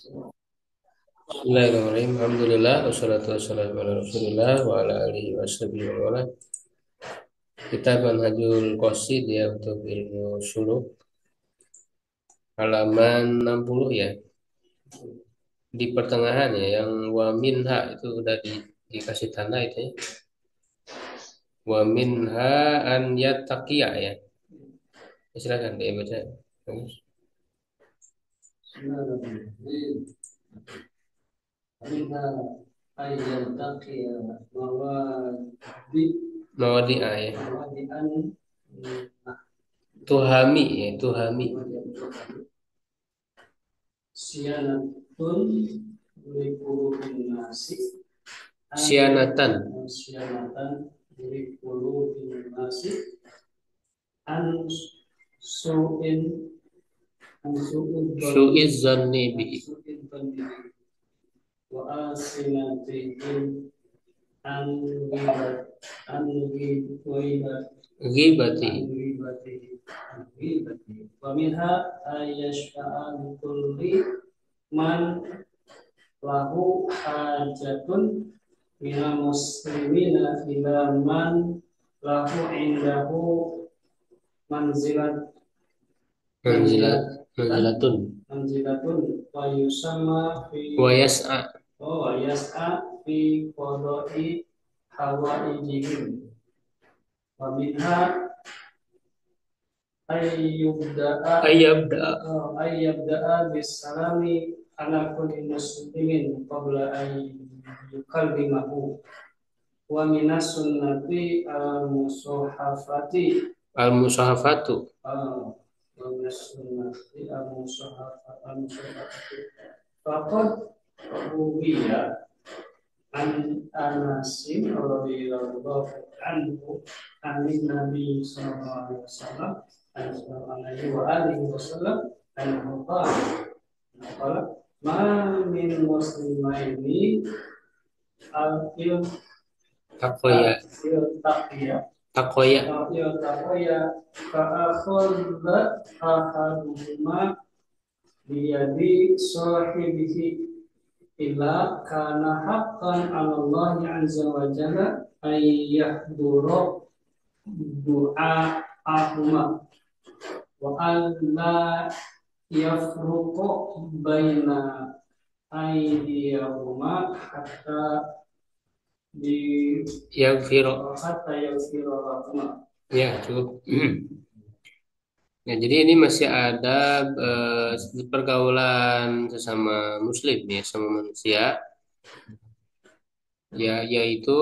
Bismillahirrahmanirrahim. Alhamdulillah wassalatu wassalamu ala Rasulillah wa ala alihi washabihi wa wala. Kita Manhajul Qasid ya untuk ilmu suluk halaman 60 ya. Di pertengahan ya yang wa minha itu udah dikasih tanda itu ya. Wa minha an yattaqiya ya. Silakan dibaca. منها أن يلتقي مواد Mawadi ya. مواد Tuhami ya, tuhami. sianatun liqulubin nasi Sianatan. sianatan liqulubin nasi an su'in an su'in Su'iz zanni bi. wa asinatihim an ghibat an ghibat Ghibati. wa minha ayyashfa'a likulli man lahu hajatun minal muslimina ila man lahu indahu manzilat Manzilat. Manzilatun. manzilatun wa yusamma fi Wa yas'a. wa yas'a fi qada'i hawaijihim wa minha Ayyabda. ayyabda'a bisalami ala kulli muslimin qabla an yukallimahu wa minas sunnati al-musahafati Al-musahafatu. wa minas sunnati al-musahafati faqad ruwiya an Anasin radhiyallahu anhu an Nabi sallallahu alaihi wasallam annahu qala ma min muslimaini al-il Takoya. taqiya Takoya. taqiya fa akhadha ahaduhuma biyadi sahibihi illa kana haqqan 'ala Allah 'azza wa jalla ay yahdura du'a'ahuma wa an la yafruqa baina aydiyahuma di Yaghfiro. hatta yaghfira lahuma. Ya, cukup. Ya, jadi ini masih ada pergaulan sesama muslim ya, sama manusia ya, yaitu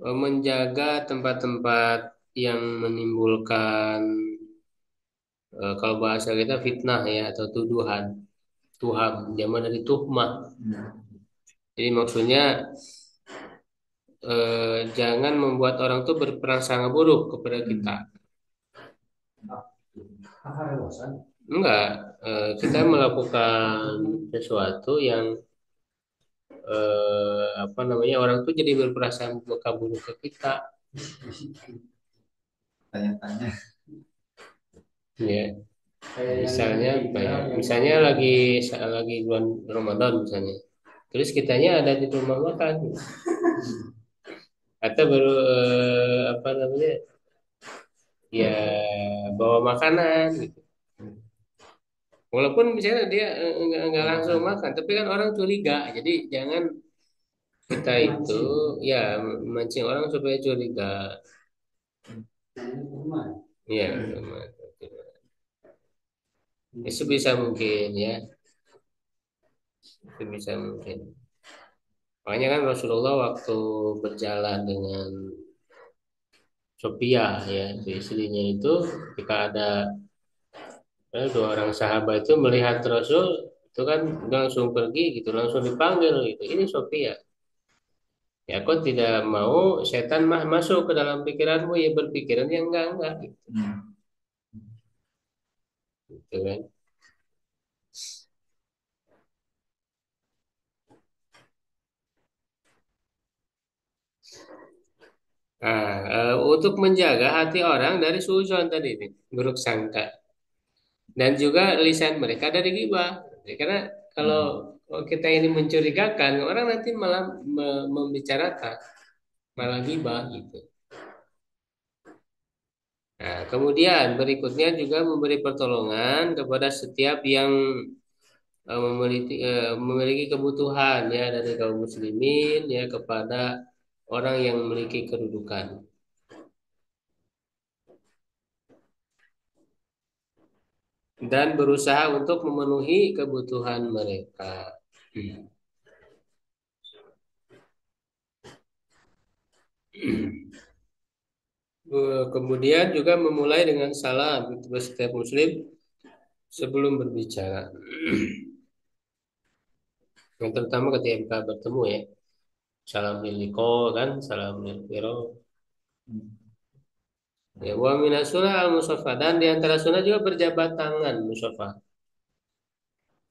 menjaga tempat-tempat yang menimbulkan kalau bahasa kita fitnah ya atau tuduhan, tuham, zaman dari tuhmah. Jadi maksudnya jangan membuat orang tuh berprasangka buruk kepada kita. Enggak, kita melakukan sesuatu yang apa namanya orang tuh jadi berprasangka buruk ke kita. Tanya-tanya. Ya, misalnya apa ya? Misalnya lagi bulan Ramadan misalnya. Terus kitanya ada di rumah makan. Atau baru apa namanya? Ya bawa makanan gitu. Walaupun misalnya dia enggak langsung makan, tapi kan orang curiga. Jadi jangan kita itu ya mancing orang supaya curiga. Ya, sebisa mungkin ya, sebisa mungkin. Makanya kan Rasulullah waktu berjalan dengan Sophia ya, itu istrinya itu, ketika ada dua orang sahabat itu melihat Rasul itu kan langsung pergi gitu, langsung dipanggil gitu. Ini Sophia. Ya, aku tidak mau setan mah masuk ke dalam pikiranmu ya berpikiran yang enggak gitu. Gitu kan. Nah, untuk menjaga hati orang dari suzon tadi nih, buruk sangka. Dan juga lisan mereka dari ghibah. Ya, karena kalau kita ini mencurigakan, orang nanti malah membicarakan, malah gibah gitu. Nah, kemudian berikutnya juga memberi pertolongan kepada setiap yang memiliki kebutuhan ya dari kaum muslimin ya kepada orang yang memiliki kedudukan dan berusaha untuk memenuhi kebutuhan mereka. Kemudian juga memulai dengan salam kepada setiap muslim sebelum berbicara. Yang terutama ketika bertemu ya. Salam liliko kan, salam lilfiro. Ya, wa minas sunnah al musafa dan di antara sunnah juga berjabat tangan musafa.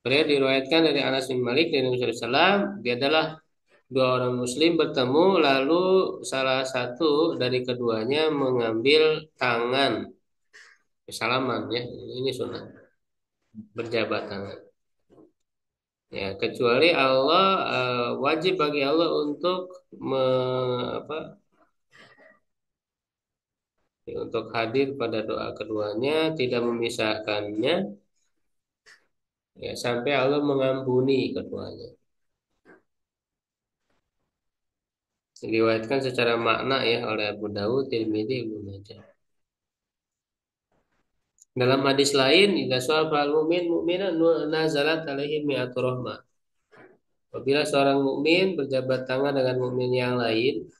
Beliau diriwayatkan dari Anas bin Malik dari Nabi sallallahu alaihi wasallam, dia adalah dua orang muslim bertemu lalu salah satu dari keduanya mengambil tangan salaman ya. Ini sunnah berjabat tangan. Ya, kecuali Allah wajib bagi Allah untuk apa, untuk hadir pada doa keduanya, tidak memisahkannya ya sampai Allah mengampuni keduanya. Diriwayatkan secara makna ya oleh Abu Dawud, Tirmidzi, Ibnu Majah. Dalam hadis lain, idza safal mu'min mu'minan nazalat alaihi mi'atu rahmah. Apabila seorang mukmin berjabat tangan dengan mukmin yang lain,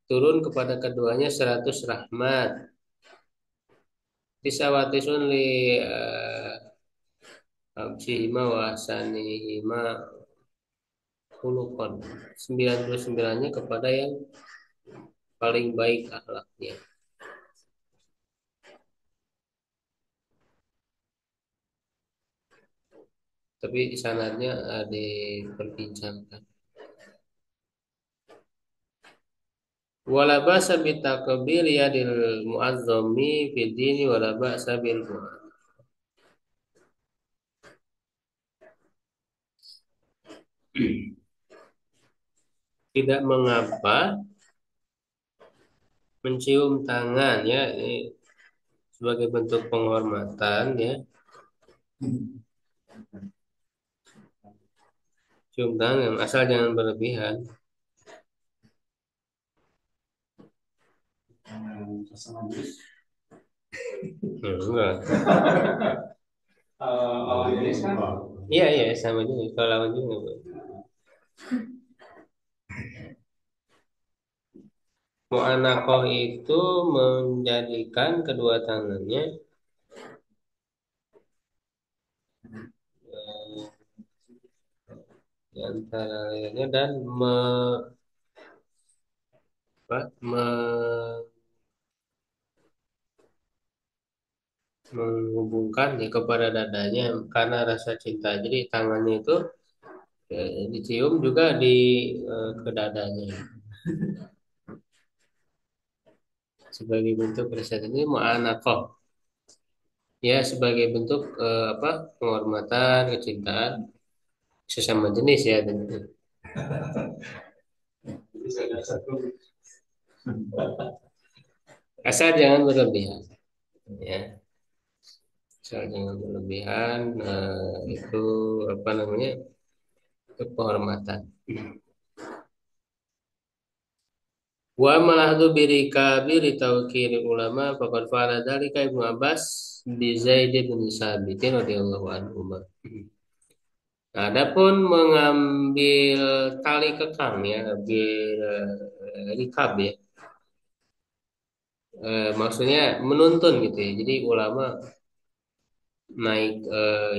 turun kepada keduanya 100 rahmat. Tisawatisun li absihima wa ahsanihima khuluqan. 99-nya kepada yang paling baik akhlaknya. Tapi di sanadnya diperbincangkan. Wala ba'sa bitakbir yadil muazzami fid dini wala ba'sa bil mu'ad. Tidak mengapa mencium tangan ya ini sebagai bentuk penghormatan ya. Cium tangan asal jangan berlebihan. Enggak. Lawan jenis kan? Iya iya sama juga kalau lawan juga. Mu'anaqah itu menjadikan kedua tangannya di antara lehernya dan menghubungkan ya kepada dadanya karena rasa cinta. Jadi tangannya itu dicium juga ke dadanya sebagai bentuk rasa ini mu'anaqah ya sebagai bentuk apa penghormatan kecintaan sesama jenis ya tentu. Asal jangan berlebihan ya. Asal jangan berlebihan itu apa namanya? Itu penghormatan. Wa malahdu birika biri tawqir ulama faqad fa'ala dzalika Ibnu Abbas bi Zaid bin Sabit radhiyallahu anhu. Nah, adapun mengambil tali kekang ya, bil rikab ya. Maksudnya menuntun gitu ya. Jadi ulama naik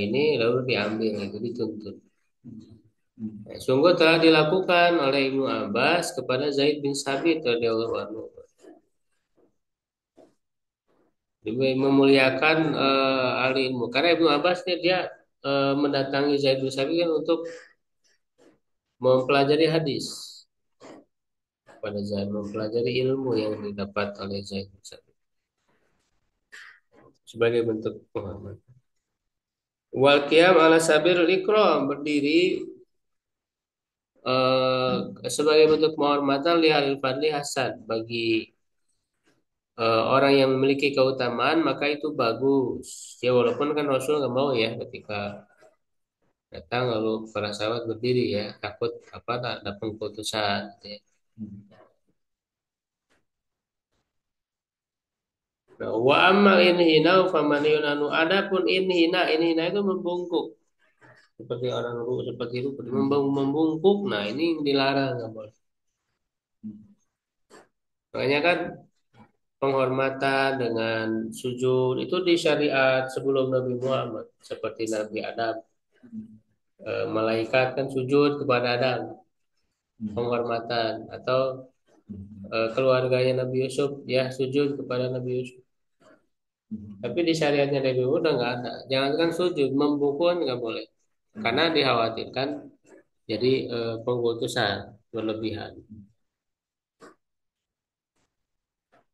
ini lalu diambil itu dituntun. Nah, sungguh telah dilakukan oleh Ibnu Abbas kepada Zaid bin Sabit radhiyallahu anhu. Memuliakan ahli ilmu. Karena Ibnu Abbas dia mendatangi Zaid bin Sabit kan untuk mempelajari hadis. Pada Zaid mempelajari ilmu yang didapat oleh Zaid bin Sabit sebagai bentuk penghormatan. Wal qiyam ala sabir ikram, berdiri sebagai bentuk penghormatan lihalil fadli hasan bagi orang yang memiliki keutamaan, maka itu bagus. Ya walaupun kan Rasul nggak mau ya ketika datang lalu para sahabat berdiri ya, takut apa tak ada pengkultusan gitu ya. Nah, wa amma inhina faman yunanu, adapun inhina itu membungkuk seperti orang seperti itu membungkuk. Nah, ini dilarang nggak boleh. Makanya kan penghormatan dengan sujud itu di syariat sebelum Nabi Muhammad, seperti Nabi Adam. Malaikat kan sujud kepada Adam, penghormatan, atau keluarganya Nabi Yusuf ya sujud kepada Nabi Yusuf. Tapi di syariatnya Nabi Muhammad udah nggak ada. Jangankan sujud, membungkuk nggak boleh, karena dikhawatirkan jadi pengkultusan berlebihan.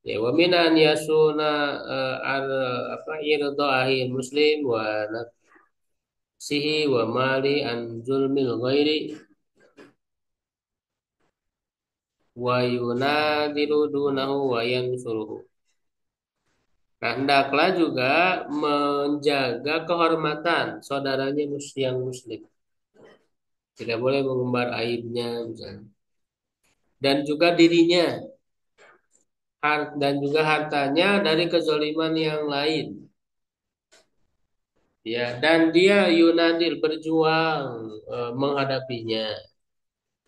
Ya, wa min an yasuna al apa irdahi muslim wa nafsihi wa mali an zulmil ghairi wa yunadiru dunahu wa yansuruhu. Nah, hendaklah juga menjaga kehormatan saudaranya yang muslim. Tidak boleh mengumbar aibnya misalnya. Dan juga dirinya dan juga hartanya dari kezaliman yang lain. Ya, dan dia Yunadil berjuang menghadapinya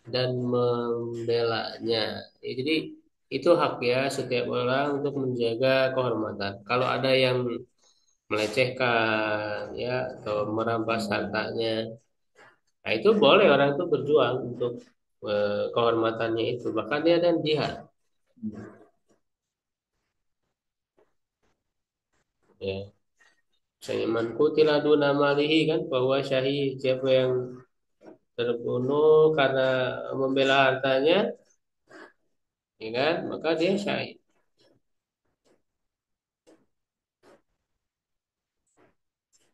dan membelanya. Ya, jadi itu hak ya setiap orang untuk menjaga kehormatan. Kalau ada yang melecehkan ya atau merampas hartanya, nah itu boleh orang itu berjuang untuk kehormatannya itu. Bahkan dia dan jihad. Ya, saya man qutila duna malihi kan bahwa syahid, siapa yang terbunuh karena membela hartanya, ya kan, maka dia syahid.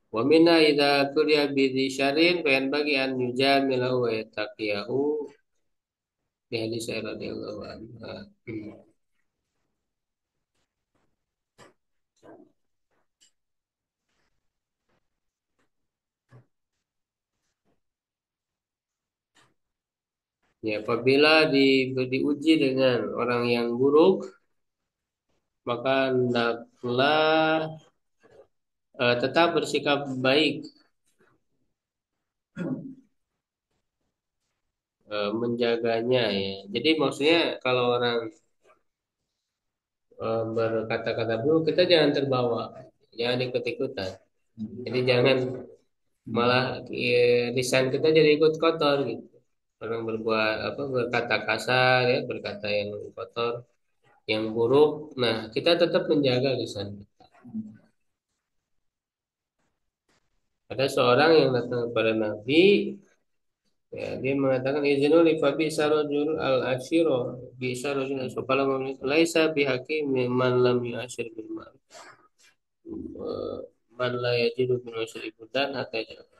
Wa minna idza tuliya bi dzi syarrin fa yanbaghi an yujamilahu wa yattaqiyahu di hadis radhiyallahu anhu. Ya, apabila diuji dengan orang yang buruk, maka hendaklah tetap bersikap baik, menjaganya ya. Jadi maksudnya kalau orang berkata-kata buruk, kita jangan terbawa, jangan ikut-ikutan. Jadi jangan malah lisan kita jadi ikut kotor gitu. Orang berbuat apa berkata kasar ya, berkata yang kotor, yang buruk. Nah, kita tetap menjaga lisan kita. Ada seorang yang datang kepada Nabi, ya, dia mengatakan izinu li fabi sarojul al ashiro bi sarojul asopala laisa bihaki man lam yu'ashir bil ma'ruf man la yajidu min usri budan hatta jannah.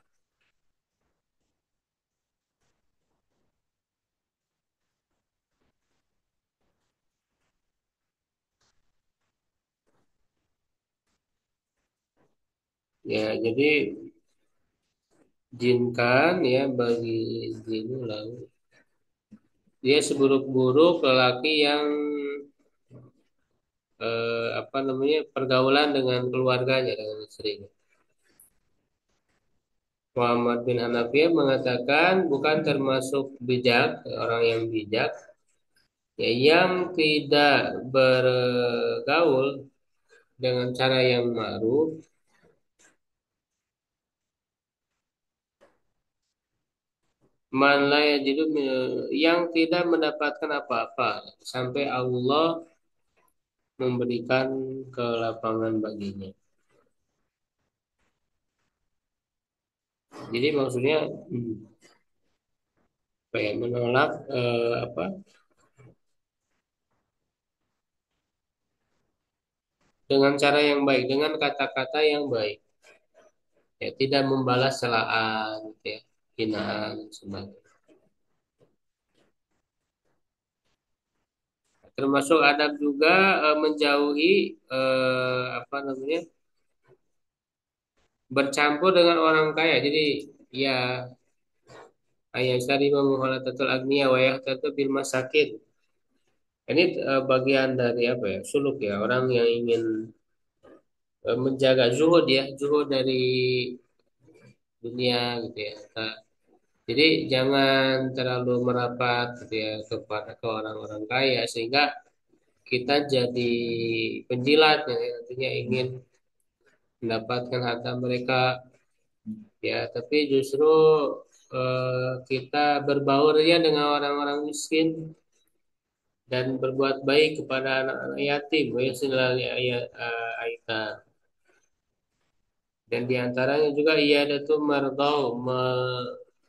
Ya, jadi jinkan ya bagi jin lalu dia seburuk-buruk lelaki yang apa namanya pergaulan dengan keluarganya dengan istrinya. Muhammad bin Hanafiyah mengatakan bukan termasuk bijak orang yang bijak ya yang tidak bergaul dengan cara yang ma'ruf, man la yajidu yang tidak mendapatkan apa-apa sampai Allah memberikan kelapangan baginya. Jadi maksudnya apa ya, menolak apa dengan cara yang baik, dengan kata-kata yang baik. ya tidak membalas celaan gitu ya, hinaan dan sebagainya. Termasuk adab juga menjauhi apa namanya, bercampur dengan orang kaya. Jadi ya ayat tadi memukhalatatul agniya wa yahtatu bil masakin. Ini bagian dari apa ya? Suluk ya, orang yang ingin menjaga zuhud ya, zuhud dari dunia gitu ya. Nah, jadi jangan terlalu merapat gitu ya kepada ke orang-orang kaya sehingga kita jadi penjilat yang nantinya ingin mendapatkan harta mereka ya, tapi justru kita berbaur ya dengan orang-orang miskin dan berbuat baik kepada anak-anak yatim, ya selalu ayat aitan. Dan diantaranya juga ia ada tuh mardau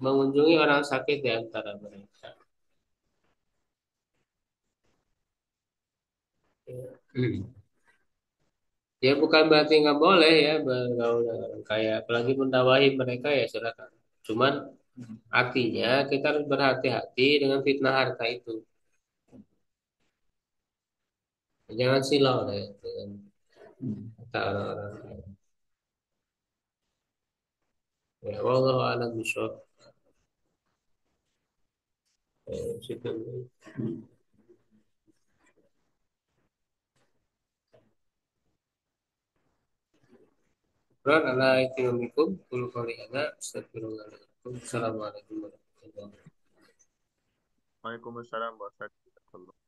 mengunjungi orang sakit di antara mereka. Ya. Ya bukan berarti nggak boleh ya bergaul dengan orang kaya, apalagi mendawahi mereka ya silakan. Cuman artinya kita harus berhati-hati dengan fitnah harta itu. Jangan silau deh dengan harta orang-orang kaya. Ya, wallahu a'lam bishawab. Situ. Quran ala itinomikum kulu kali ada astagfirullahaladzim. Assalamualaikum warahmatullahi wabarakatuh. Waalaikumsalam warahmatullahi wabarakatuh.